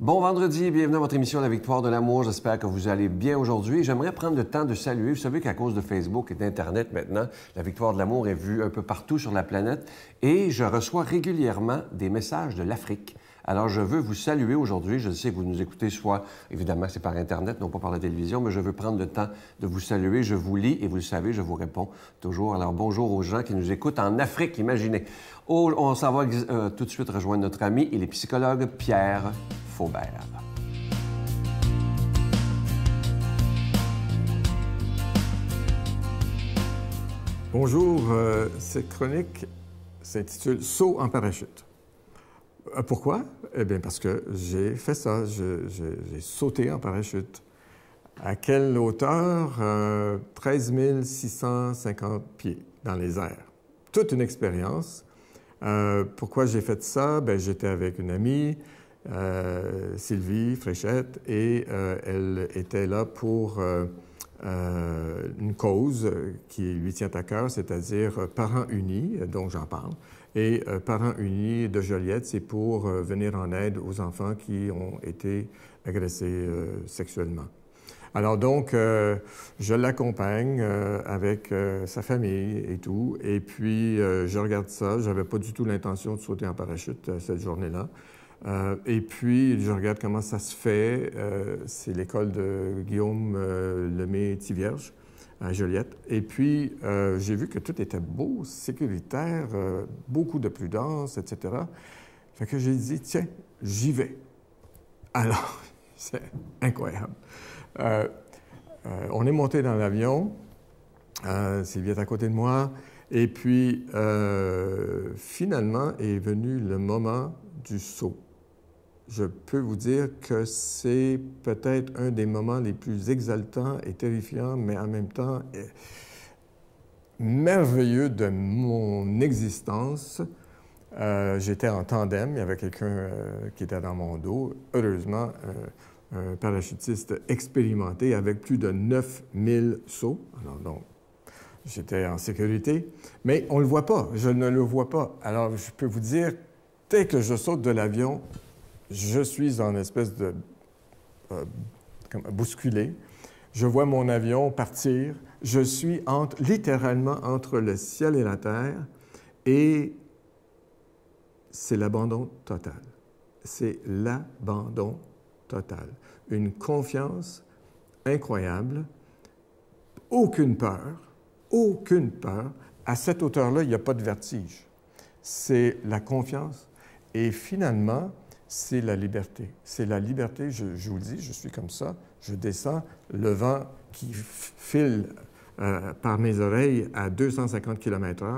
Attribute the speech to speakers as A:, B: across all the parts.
A: Bon vendredi, bienvenue à votre émission La Victoire de l'amour. J'espère que vous allez bien aujourd'hui. J'aimerais prendre le temps de saluer. Vous savez qu'à cause de Facebook et d'Internet maintenant, La Victoire de l'amour est vue un peu partout sur la planète et je reçois régulièrement des messages de l'Afrique. Alors, je veux vous saluer aujourd'hui. Je sais que vous nous écoutez soit, évidemment, c'est par Internet, non pas par la télévision, mais je veux prendre le temps de vous saluer. Je vous lis et vous le savez, je vous réponds toujours. Alors, bonjour aux gens qui nous écoutent en Afrique, imaginez. On s'en va tout de suite rejoindre notre ami, il est psychologue Pierre Faubert.
B: Bonjour, cette chronique s'intitule « Saut en parachute ». Pourquoi? Eh bien, parce que j'ai fait ça, j'ai sauté en parachute. À quelle hauteur? 13 650 pieds dans les airs. Toute une expérience. Pourquoi j'ai fait ça? Bien, j'étais avec une amie, Sylvie Fréchette, et elle était là pour une cause qui lui tient à cœur, c'est-à-dire Parents Unis, dont j'en parle. Et Parents Unis de Joliette, c'est pour venir en aide aux enfants qui ont été agressés sexuellement. Alors donc, je l'accompagne avec sa famille et tout, et puis je regarde ça. Je n'avais pas du tout l'intention de sauter en parachute cette journée-là. Et puis, je regarde comment ça se fait. C'est l'école de Guillaume Lemay-Thivierge à Joliette. Et puis, j'ai vu que tout était beau, sécuritaire, beaucoup de prudence, etc. Fait que j'ai dit, tiens, j'y vais. Alors, c'est incroyable. On est monté dans l'avion. Sylvie est à côté de moi. Et puis, finalement, est venu le moment du saut. Je peux vous dire que c'est peut-être un des moments les plus exaltants et terrifiants, mais en même temps merveilleux de mon existence. J'étais en tandem, il y avait quelqu'un qui était dans mon dos. Heureusement, un parachutiste expérimenté avec plus de 9000 sauts. Alors donc, j'étais en sécurité, mais on ne le voit pas, je ne le vois pas. Alors, je peux vous dire, dès que je saute de l'avion, je suis en espèce de bousculé. Je vois mon avion partir. Je suis littéralement entre le ciel et la terre et c'est l'abandon total. C'est l'abandon total. Une confiance incroyable, aucune peur. Aucune peur. À cette hauteur-là, il n'y a pas de vertige. C'est la confiance. Et finalement, c'est la liberté. C'est la liberté, je vous le dis, je suis comme ça, je descends, le vent qui file par mes oreilles à 250 km/h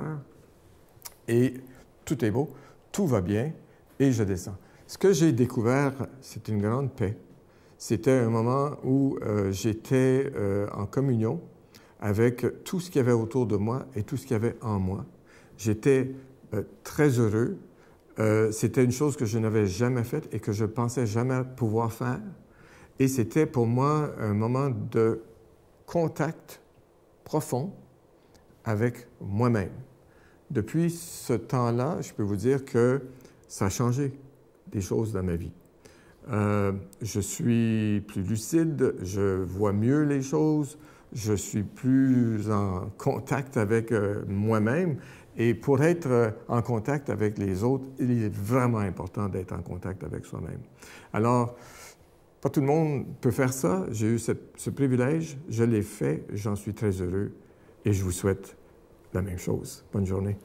B: et tout est beau, tout va bien et je descends. Ce que j'ai découvert, c'est une grande paix. C'était un moment où j'étais en communion avec tout ce qu'il y avait autour de moi et tout ce qu'il y avait en moi. J'étais très heureux. C'était une chose que je n'avais jamais faite et que je pensais jamais pouvoir faire. Et c'était pour moi un moment de contact profond avec moi-même. Depuis ce temps-là, je peux vous dire que ça a changé des choses dans ma vie. Je suis plus lucide, je vois mieux les choses, je suis plus en contact avec moi-même. Et pour être en contact avec les autres, il est vraiment important d'être en contact avec soi-même. Alors, pas tout le monde peut faire ça. J'ai eu ce privilège, je l'ai fait, j'en suis très heureux et je vous souhaite la même chose. Bonne journée.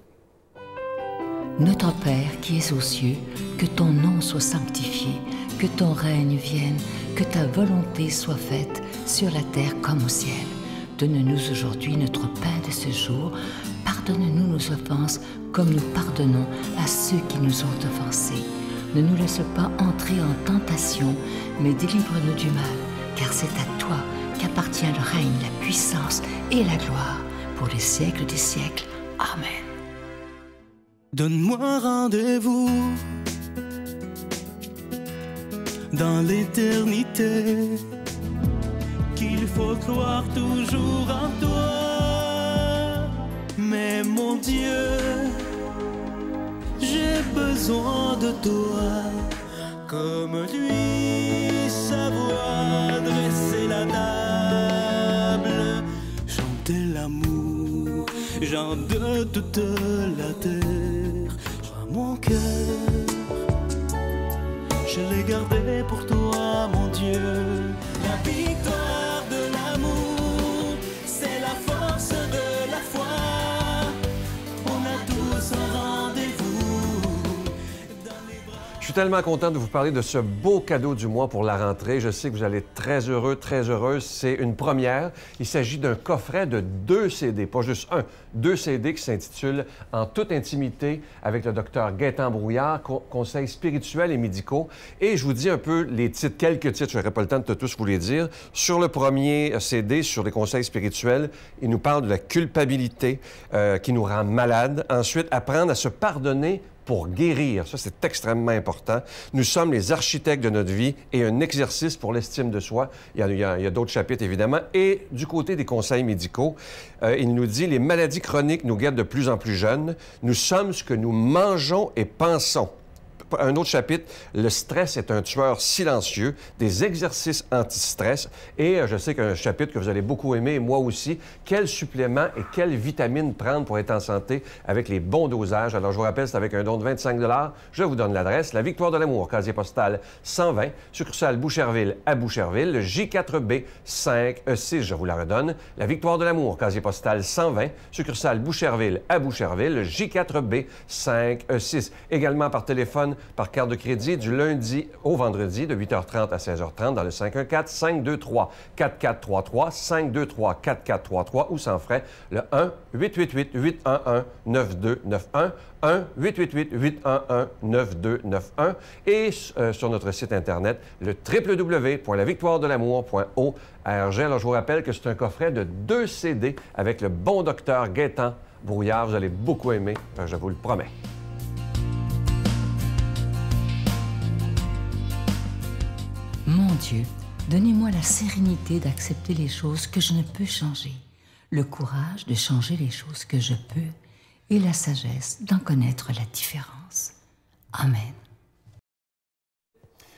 C: Notre Père qui es aux cieux, que ton nom soit sanctifié, que ton règne vienne, que ta volonté soit faite sur la terre comme au ciel. Donne-nous aujourd'hui notre pain de ce jour. Pardonne-nous nos offenses, comme nous pardonnons à ceux qui nous ont offensés. Ne nous laisse pas entrer en tentation, mais délivre-nous du mal, car c'est à toi qu'appartient le règne, la puissance et la gloire, pour les siècles des siècles. Amen.
D: Donne-moi rendez-vous dans l'éternité, qu'il faut croire toujours en toi. Mais mon Dieu, j'ai besoin de toi comme lui, savoir dresser la table, chanter l'amour, genre de toute la terre. Mon cœur, je l'ai gardé pour toi, mon Dieu. La victoire de l'amour, c'est la force de la foi. On a tous un rendez-vous dans les bras.
A: Je suis tellement content de vous parler de ce beau cadeau du mois pour la rentrée. Je sais que vous allez être très heureux, très heureuse. C'est une première. Il s'agit d'un coffret de 2 CD, pas juste un, 2 CD qui s'intitulent « En toute intimité » avec le docteur Gaétan Brouillard, conseils spirituels et médicaux. Et je vous dis un peu les titres, quelques titres, je n'aurai pas le temps de tous vous les dire. Sur le premier CD, sur les conseils spirituels, il nous parle de la culpabilité qui nous rend malades. Ensuite, apprendre à se pardonner pour guérir. Ça, c'est extrêmement important. Nous sommes les architectes de notre vie et un exercice pour l'estime de soi. Il y a d'autres chapitres, évidemment. Et du côté des conseils médicaux, il nous dit « Les maladies chroniques nous guettent de plus en plus jeunes. Nous sommes ce que nous mangeons et pensons. » Un autre chapitre, le stress est un tueur silencieux, des exercices anti-stress. Et je sais qu'un chapitre que vous allez beaucoup aimer, et moi aussi, quels suppléments et quelles vitamines prendre pour être en santé avec les bons dosages. Alors, je vous rappelle, c'est avec un don de 25 $. Je vous donne l'adresse. La Victoire de l'amour, casier postal 120, succursale Boucherville à Boucherville, le J4B 5E6, je vous la redonne. La Victoire de l'amour, casier postal 120, succursale Boucherville à Boucherville, le J4B 5E6. Également par téléphone, par carte de crédit du lundi au vendredi de 8h30 à 16h30 dans le 514-523-4433, 523-4433 ou sans frais le 1-888-811-9291, 1-888-811-9291 et sur notre site Internet, le www.lavictoiredelamour.org. Alors, je vous rappelle que c'est un coffret de 2 CD avec le bon docteur Gaétan Brouillard. Vous allez beaucoup aimer, je vous le promets.
C: Mon Dieu, donnez-moi la sérénité d'accepter les choses que je ne peux changer, le courage de changer les choses que je peux et la sagesse d'en connaître la différence. Amen.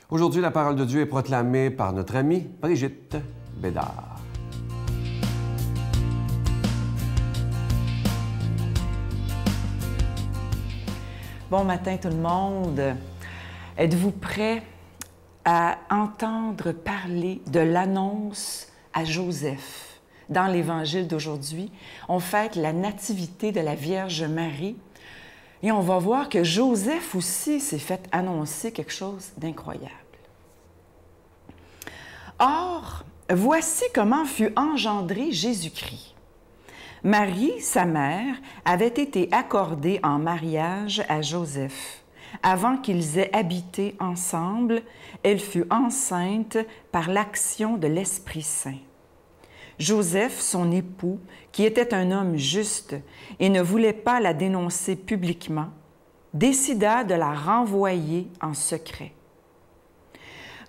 A: Aujourd'hui, la parole de Dieu est proclamée par notre amie Brigitte Bédard.
E: Bon matin tout le monde. Êtes-vous prêts à entendre parler de l'annonce à Joseph? Dans l'Évangile d'aujourd'hui, on fête la nativité de la Vierge Marie et on va voir que Joseph aussi s'est fait annoncer quelque chose d'incroyable. Or, voici comment fut engendré Jésus-Christ. Marie, sa mère, avait été accordée en mariage à Joseph. Avant qu'ils aient habité ensemble, elle fut enceinte par l'action de l'Esprit Saint. Joseph, son époux, qui était un homme juste et ne voulait pas la dénoncer publiquement, décida de la renvoyer en secret.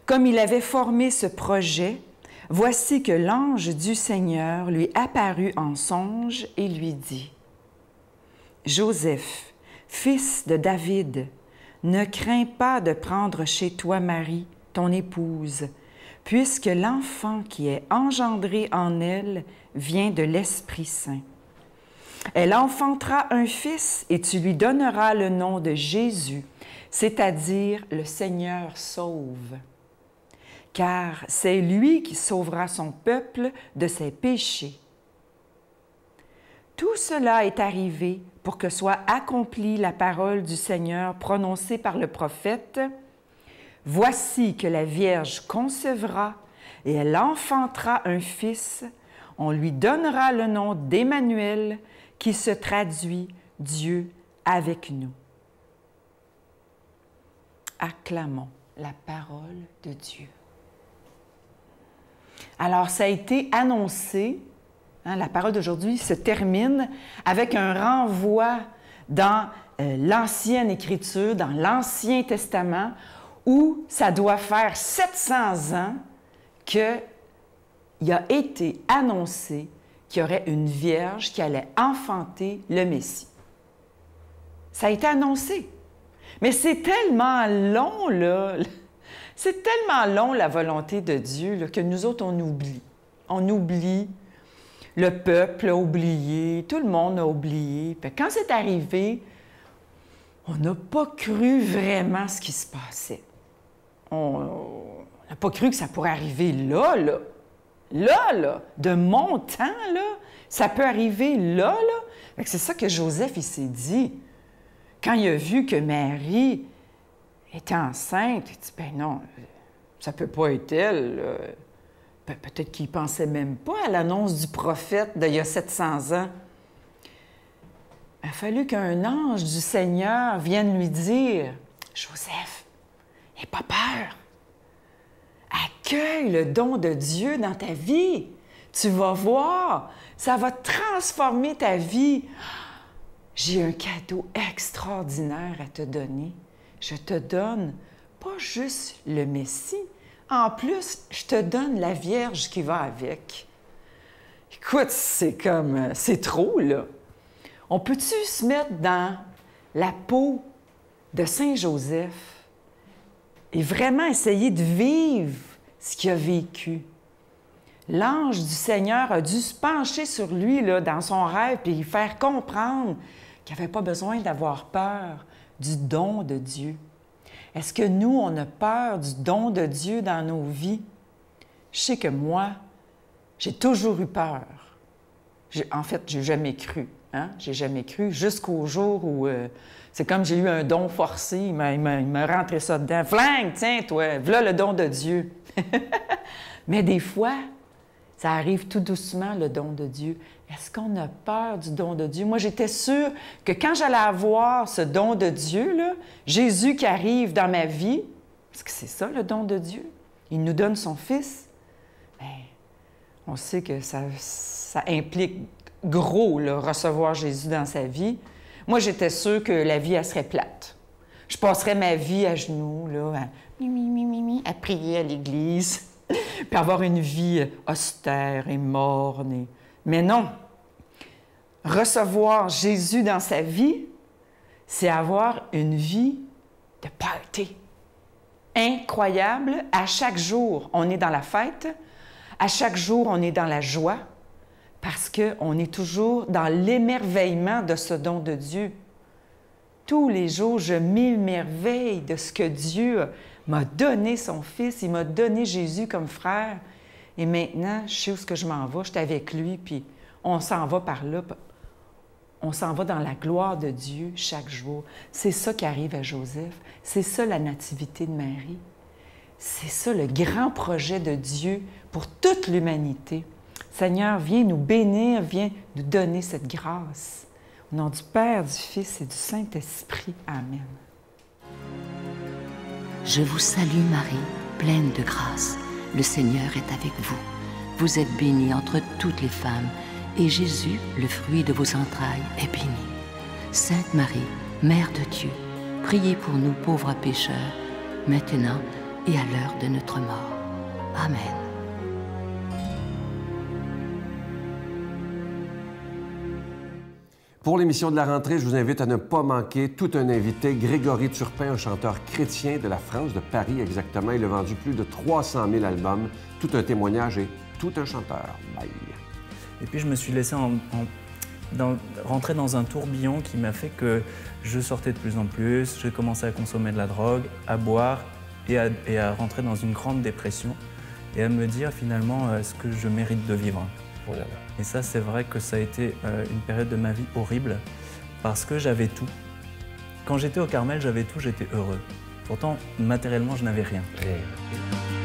E: Comme il avait formé ce projet, voici que l'ange du Seigneur lui apparut en songe et lui dit : « Joseph, fils de David, ne crains pas de prendre chez toi Marie, ton épouse, puisque l'enfant qui est engendré en elle vient de l'Esprit Saint. Elle enfantera un fils et tu lui donneras le nom de Jésus, c'est-à-dire le Seigneur sauve. Car c'est lui qui sauvera son peuple de ses péchés. Tout cela est arrivé pour que soit accomplie la parole du Seigneur prononcée par le prophète. Voici que la Vierge concevra et elle enfantera un fils. On lui donnera le nom d'Emmanuel, qui se traduit Dieu avec nous. Acclamons la parole de Dieu. Alors, ça a été annoncé. La parole d'aujourd'hui se termine avec un renvoi dans l'Ancienne Écriture, dans l'Ancien Testament, où ça doit faire 700 ans qu'il a été annoncé qu'il y aurait une Vierge qui allait enfanter le Messie. Ça a été annoncé. Mais c'est tellement long, là. C'est tellement long, la volonté de Dieu, là, que nous autres, on oublie. On oublie. Le peuple a oublié, tout le monde a oublié. Puis quand c'est arrivé, on n'a pas cru vraiment ce qui se passait. On n'a pas cru que ça pourrait arriver là. Là, de mon temps, là, ça peut arriver là. C'est ça que Joseph, il s'est dit. Quand il a vu que Marie était enceinte, il dit, ben non, ça peut pas être elle. Peut-être qu'il ne pensait même pas à l'annonce du prophète d'il y a 700 ans. Il a fallu qu'un ange du Seigneur vienne lui dire, « Joseph, n'aie pas peur. Accueille le don de Dieu dans ta vie. Tu vas voir, ça va transformer ta vie. J'ai un cadeau extraordinaire à te donner. Je te donne pas juste le Messie, en plus, je te donne la Vierge qui va avec. » Écoute, c'est trop, là. On peut-tu se mettre dans la peau de Saint Joseph et vraiment essayer de vivre ce qu'il a vécu? L'ange du Seigneur a dû se pencher sur lui, là, dans son rêve, puis lui faire comprendre qu'il n'avait pas besoin d'avoir peur du don de Dieu. Est-ce que nous, on a peur du don de Dieu dans nos vies? Je sais que moi, j'ai toujours eu peur. En fait, j'ai jamais cru. Hein? J'ai jamais cru jusqu'au jour où c'est comme j'ai eu un don forcé. Il m'a rentré ça dedans. Flingue, tiens, toi, voilà le don de Dieu. Mais des fois, ça arrive tout doucement, le don de Dieu. Est-ce qu'on a peur du don de Dieu? Moi, j'étais sûre que quand j'allais avoir ce don de Dieu, là, Jésus qui arrive dans ma vie, parce que c'est ça, le don de Dieu, il nous donne son Fils, bien, on sait que ça implique gros, là, recevoir Jésus dans sa vie. Moi, j'étais sûre que la vie, elle serait plate. Je passerais ma vie à genoux, là, à prier à l'Église, puis avoir une vie austère et morne. Mais non, recevoir Jésus dans sa vie, c'est avoir une vie de party. Incroyable. À chaque jour, on est dans la fête. À chaque jour, on est dans la joie parce qu'on est toujours dans l'émerveillement de ce don de Dieu. Tous les jours, je m'émerveille de ce que Dieu m'a donné son Fils. Il m'a donné Jésus comme frère. Et maintenant, je sais où est-ce que je m'en vais. Je suis avec lui, puis on s'en va par là. On s'en va dans la gloire de Dieu chaque jour. C'est ça qui arrive à Joseph. C'est ça la nativité de Marie. C'est ça le grand projet de Dieu pour toute l'humanité. Seigneur, viens nous bénir, viens nous donner cette grâce. Au nom du Père, du Fils et du Saint-Esprit. Amen.
C: Je vous salue Marie, pleine de grâce. Le Seigneur est avec vous. Vous êtes bénie entre toutes les femmes, et Jésus, le fruit de vos entrailles, est béni. Sainte Marie, Mère de Dieu, priez pour nous pauvres pécheurs, maintenant et à l'heure de notre mort. Amen.
A: Pour l'émission de la rentrée, je vous invite à ne pas manquer tout un invité, Grégory Turpin, un chanteur chrétien de la France, de Paris exactement. Il a vendu plus de 300 000 albums, tout un témoignage et tout un chanteur. Bye.
F: Et puis je me suis laissé rentrer dans un tourbillon qui m'a fait que je sortais de plus en plus, j'ai commencé à consommer de la drogue, à boire et à rentrer dans une grande dépression et à me dire finalement est-ce que je mérite de vivre.
A: Oh là là.
F: Et ça, c'est vrai que ça a été une période de ma vie horrible parce que j'avais tout. Quand j'étais au Carmel, j'avais tout, j'étais heureux. Pourtant, matériellement, je n'avais rien.
A: Rien.